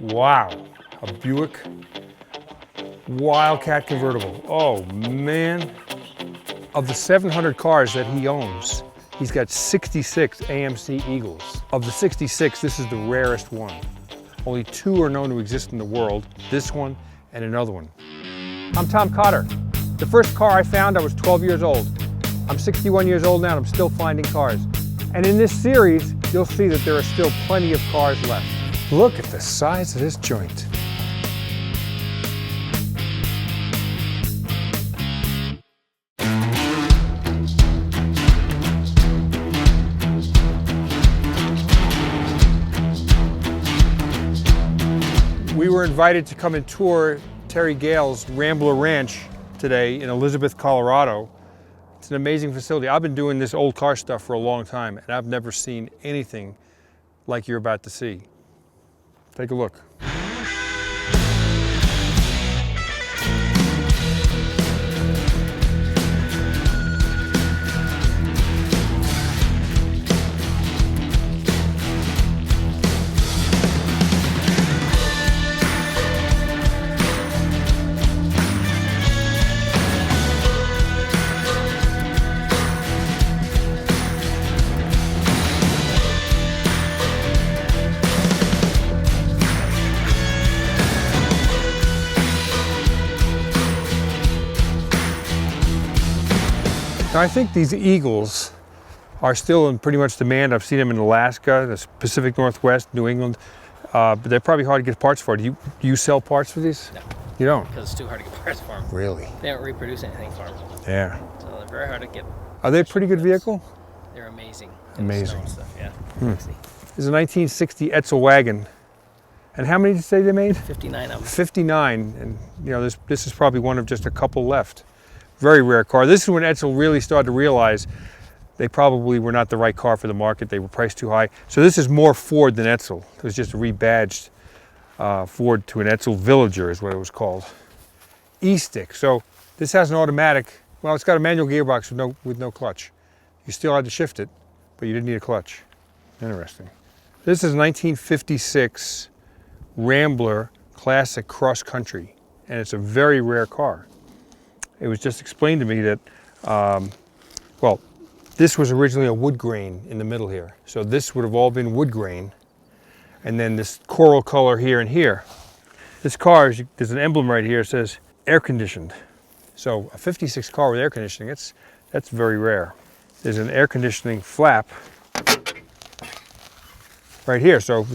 Wow, a Buick Wildcat convertible. Oh man. Of the 700 cars that he owns, he's got 66 AMC Eagles. Of the 66, this is the rarest one. Only 2 are known to exist in the world, this one and another one. I'm Tom Cotter. The first car I found, I was 12 years old. I'm 61 years old now and I'm still finding cars. And in this series, you'll see that there are still plenty of cars left. Look at the size of this joint. We were invited to come and tour Terry Gale's Rambler Ranch today in Elizabeth, Colorado. It's an amazing facility. I've been doing this old car stuff for a long time and I've never seen anything like you're about to see. Take a look. Now, I think these Eagles are still in pretty much demand. I've seen them in Alaska, the Pacific Northwest, New England, but they're probably hard to get parts for. Do you sell parts for these? No. You don't? Because it's too hard to get parts for them. Really? They don't reproduce anything for them. Yeah. So they're very hard to get. Are they a pretty good vehicle? They're amazing. Amazing. Stuff, yeah. This is a 1960 Etzel Wagon. And how many did you say they made? 59 of them. 59, and you know, this is probably one of just a couple left. Very rare car. This is when Etzel really started to realize they probably were not the right car for the market. They were priced too high. So this is more Ford than Etzel. It was just a rebadged Ford to an Etzel Villager is what it was called. E-stick. So this has an automatic, well, it's got a manual gearbox with no clutch. You still had to shift it, but you didn't need a clutch. Interesting. This is a 1956 Rambler Classic Cross Country, and it's a very rare car. It was just explained to me that, well, this was originally a wood grain in the middle here. So this would have all been wood grain. And then this coral color here and here. This car, there's an emblem right here that says air conditioned. So a 56 car with air conditioning, that's very rare. There's an air conditioning flap right here. So,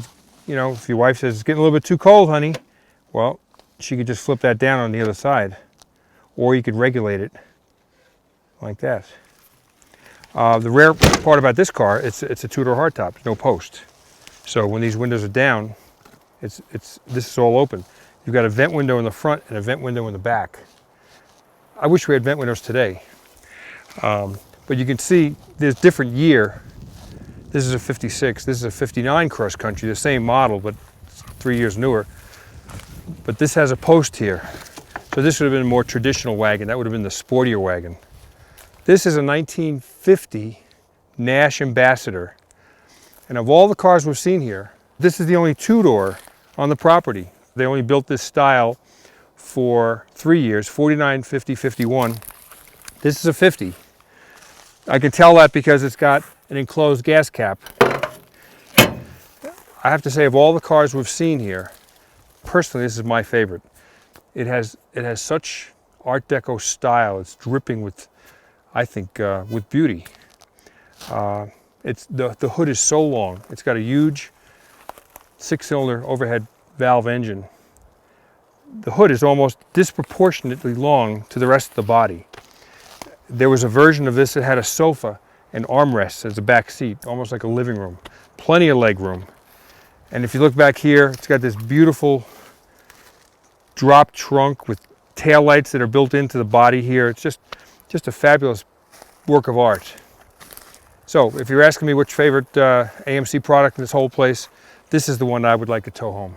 you know, if your wife says it's getting a little bit too cold, honey, well, she could just flip that down on the other side. Or you could regulate it like that. The rare part about this car, it's a two-door hardtop, no post. So when these windows are down, this is all open. You've got a vent window in the front and a vent window in the back. I wish we had vent windows today. But you can see there's different year. This is a 56, this is a 59 cross country, the same model, but 3 years newer. But this has a post here. So this would have been a more traditional wagon. That would have been the sportier wagon. This is a 1950 Nash Ambassador. And of all the cars we've seen here, this is the only two-door on the property. They only built this style for 3 years, 49, 50, 51. This is a 50. I can tell that because it's got an enclosed gas cap. I have to say, of all the cars we've seen here, personally, this is my favorite. It has such Art Deco style. It's dripping with, I think, with beauty. The hood is so long. It's got a huge 6-cylinder overhead valve engine. The hood is almost disproportionately long to the rest of the body. There was a version of this that had a sofa and armrests as a back seat, almost like a living room. Plenty of leg room. And if you look back here, it's got this beautiful drop trunk with taillights that are built into the body here. It's just a fabulous work of art. So if you're asking me which favorite AMC product in this whole place, this is the one I would like to tow home.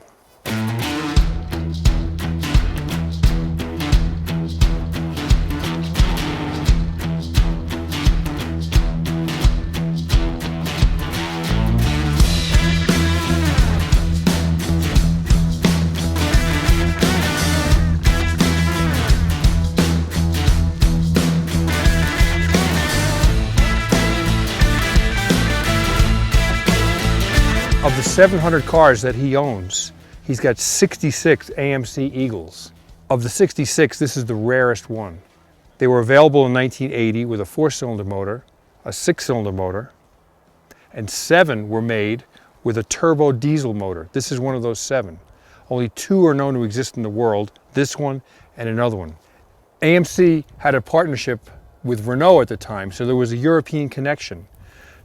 Of the 700 cars that he owns, he's got 66 AMC Eagles. Of the 66, this is the rarest one. They were available in 1980 with a 4-cylinder motor, a 6-cylinder motor, and 7 were made with a turbo diesel motor. This is one of those 7. Only 2 are known to exist in the world, this one and another one. AMC had a partnership with Renault at the time, so there was a European connection.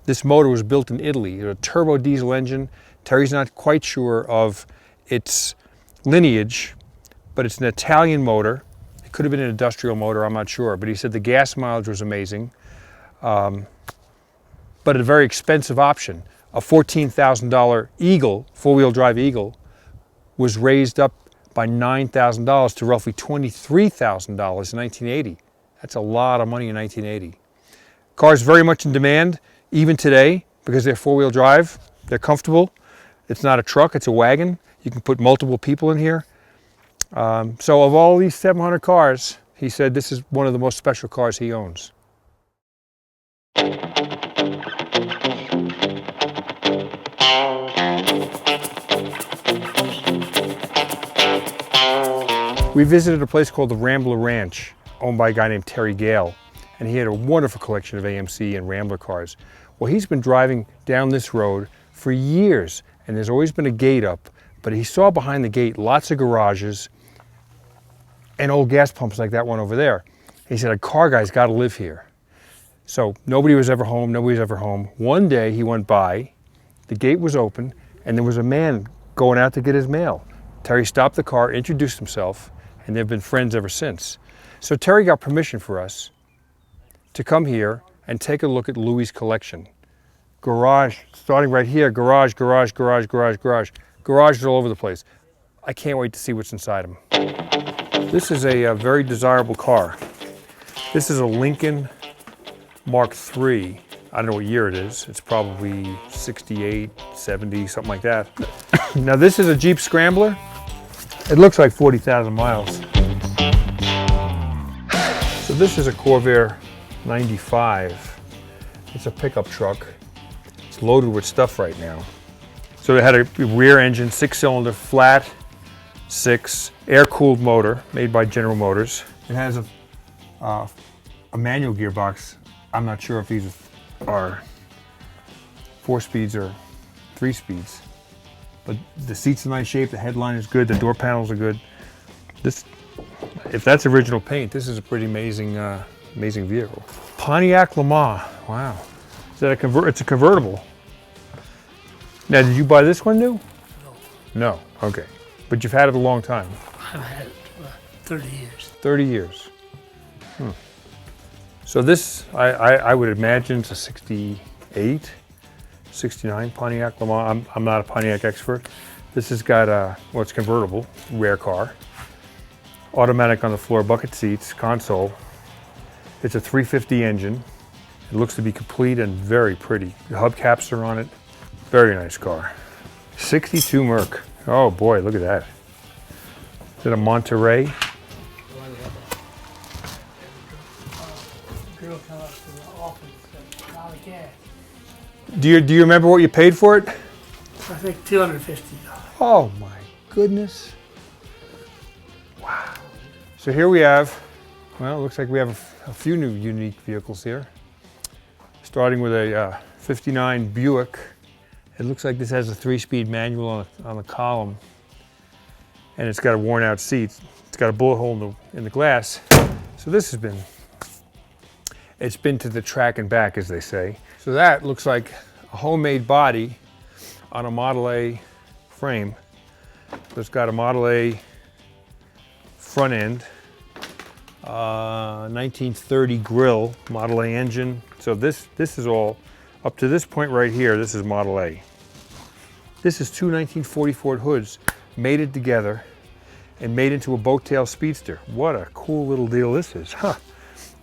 This motor was built in Italy, a turbo diesel engine. Terry's not quite sure of its lineage, but it's an Italian motor. It could have been an industrial motor, I'm not sure, but he said the gas mileage was amazing, but a very expensive option. A $14,000 Eagle, 4-wheel drive Eagle, was raised up by $9,000 to roughly $23,000 in 1980. That's a lot of money in 1980. Cars very much in demand, even today, because they're 4-wheel drive. They're comfortable. It's not a truck, it's a wagon. You can put multiple people in here. So of all these 700 cars, he said this is one of the most special cars he owns. We visited a place called the Rambler Ranch, owned by a guy named Terry Gale, and he had a wonderful collection of AMC and Rambler cars. Well, he's been driving down this road for years, and there's always been a gate up, but he saw behind the gate lots of garages and old gas pumps like that one over there. He said, a car guy's got to live here. So nobody was ever home, nobody was ever home. One day he went by, the gate was open, and there was a man going out to get his mail. Terry stopped the car, introduced himself, and they've been friends ever since. So Terry got permission for us to come here and take a look at Louis' collection. Garage, starting right here, garage, garage, garage, garage, garage. Garages all over the place. I can't wait to see what's inside them. This is a very desirable car. This is a Lincoln Mark III. I don't know what year it is. It's probably 68, 70, something like that. Now this is a Jeep Scrambler. It looks like 40,000 miles. So this is a Corvair 95. It's a pickup truck. It's loaded with stuff right now. So it had a rear engine, 6-cylinder, flat 6, air-cooled motor made by General Motors. It has a manual gearbox. I'm not sure if these are 4 speeds or 3 speeds. But the seat's in nice shape, the headline is good, the door panels are good. This, if that's original paint, this is a pretty amazing, amazing vehicle. Pontiac Le Mans, wow. Is that it's a convertible. Now, did you buy this one new? No. No, okay. But you've had it a long time. I've had it 30 years. 30 years. So this, I would imagine it's a 68, 69 Pontiac Le Mans. I'm not a Pontiac expert. This has got a, well, it's convertible, rare car. Automatic on the floor, bucket seats, console. It's a 350 engine. It looks to be complete and very pretty. The hubcaps are on it. Very nice car. 62 Merc. Oh boy, look at that. Is it a Monterey? Do you remember what you paid for it? I think $250. Oh my goodness. Wow. So here we have, well, it looks like we have a few new unique vehicles here. Starting with a 59 Buick. It looks like this has a 3-speed manual on the column. And it's got a worn out seat. It's got a bullet hole in the glass. So this has been, it's been to the track and back, as they say. So that looks like a homemade body on a Model A frame. So it's got a Model A front end, 1930 grill, Model A engine. So this is all, up to this point right here, this is Model A. This is 2 1940 Ford hoods mated together and made into a boat tail speedster. What a cool little deal this is, huh?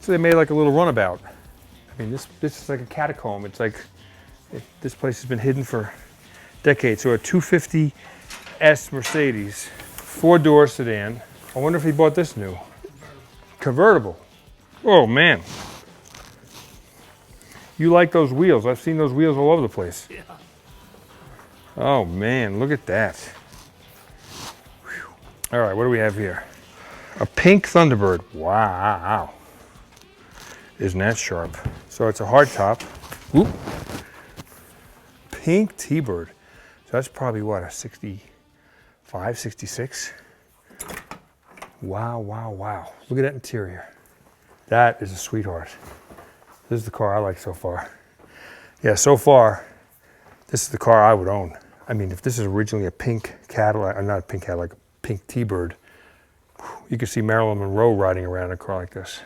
So they made like a little runabout. I mean, this is like a catacomb. It's like, this place has been hidden for decades. So a 250S Mercedes, 4-door sedan. I wonder if he bought this new. Convertible. Oh man. You like those wheels. I've seen those wheels all over the place. Yeah. Oh man, look at that. Whew. All right, what do we have here? A pink Thunderbird. Wow. Isn't that sharp? So it's a hard top. Whoop. Pink T-Bird. So that's probably what, a 65, 66? Wow, wow, wow. Look at that interior. That is a sweetheart. This is the car I like so far. Yeah, so far, this is the car I would own. I mean, if this is originally a pink Cadillac, or not a pink Cadillac, a pink T-Bird, you could see Marilyn Monroe riding around in a car like this.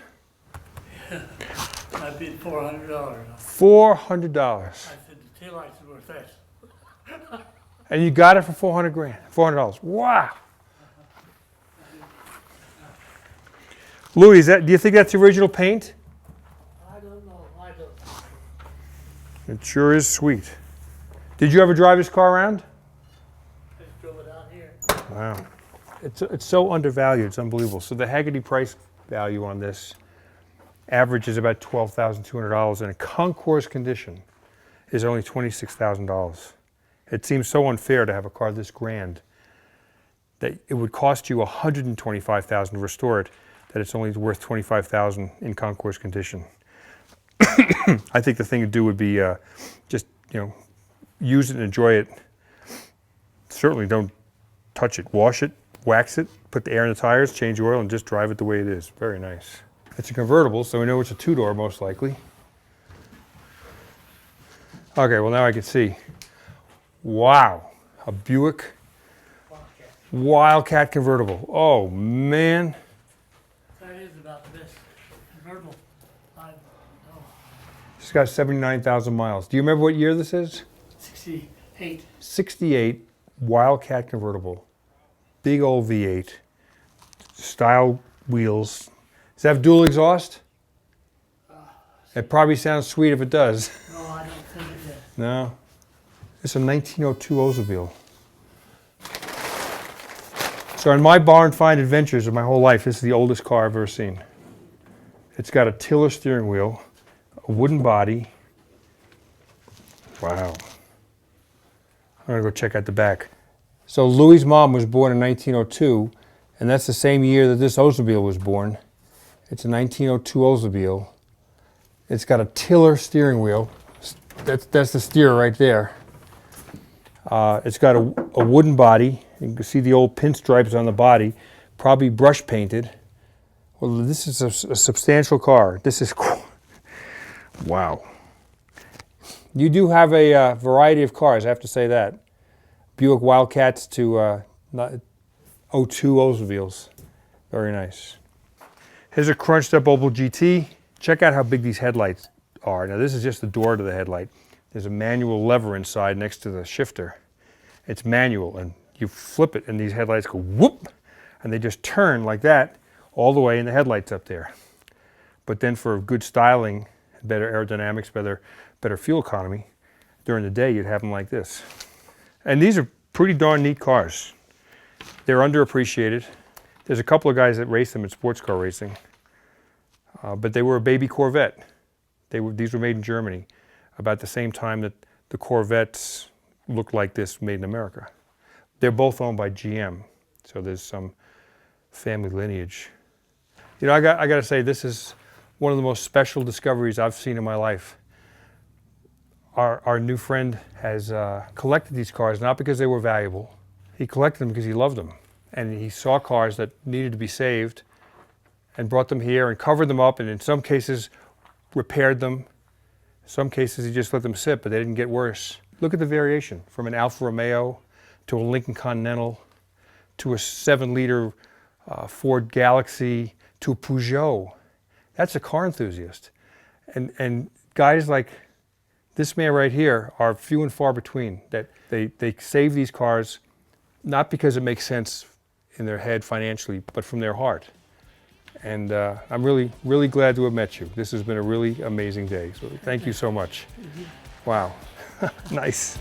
I bid $400. $400. I said the taillights are worth that. And you got it for 400 grand, $400. Wow. Louis, do you think that's the original paint? I don't know. I don't. It sure is sweet. Did you ever drive this car around? Just drove it out here. Wow. It's so undervalued, it's unbelievable. So the Hagerty price value on this average is about $12,200, and a concourse condition is only $26,000. It seems so unfair to have a car this grand that it would cost you $125,000 to restore it, that it's only worth $25,000 in concourse condition. I think the thing to do would be just, use it and enjoy it. Certainly don't touch it. Wash it, wax it, put the air in the tires, change the oil, and just drive it the way it is. Very nice. It's a convertible, so we know it's a two-door most likely. Okay, well now I can see. Wow, a Buick Wildcat convertible. Oh man. That is about the best convertible I know. It's got 79,000 miles. Do you remember what year this is? 68. 68 Wildcat convertible. Big old V8. Style wheels. Does it have dual exhaust? It probably sounds sweet if it does. No, I don't think it is. No. It's a 1902 Oldsmobile. So in my barn find adventures of my whole life, this is the oldest car I've ever seen. It's got a tiller steering wheel, a wooden body. Wow. I'm gonna go check out the back. So Louis' mom was born in 1902, and that's the same year that this Oldsmobile was born. It's a 1902 Oldsmobile. It's got a tiller steering wheel. That's the steer right there. It's got a wooden body. You can see the old pinstripes on the body, probably brush painted. Well, this is a substantial car. This is, wow. You do have a variety of cars, I have to say that. Buick Wildcats to 02 Oldsmobiles. Very nice. Here's a crunched up Opel Gt. Check out how big these headlights are. Now this is just the door to the headlight. There's a manual lever inside next to the shifter. It's manual, and you flip it and these headlights go whoop, and they just turn like that all the way, and the headlights up there. But then for good styling, better aerodynamics, better fuel economy, during the day you'd have them like this. And these are pretty darn neat cars. They're underappreciated. There's a couple of guys that race them in sports car racing, but they were a baby Corvette. These were made in Germany, about the same time that the Corvettes looked like this, made in America. They're both owned by GM, so there's some family lineage. I got to say, this is one of the most special discoveries I've seen in my life. Our new friend has collected these cars, not because they were valuable. He collected them because he loved them. And he saw cars that needed to be saved and brought them here and covered them up, and in some cases repaired them. In some cases he just let them sit, but they didn't get worse. Look at the variation from an Alfa Romeo to a Lincoln Continental to a 7-liter Ford Galaxy to a Peugeot. That's a car enthusiast. And guys like this man right here are few and far between, that they save these cars not because it makes sense in their head financially, but from their heart. And I'm really, really glad to have met you. This has been a really amazing day. So thank you so much. Wow, nice.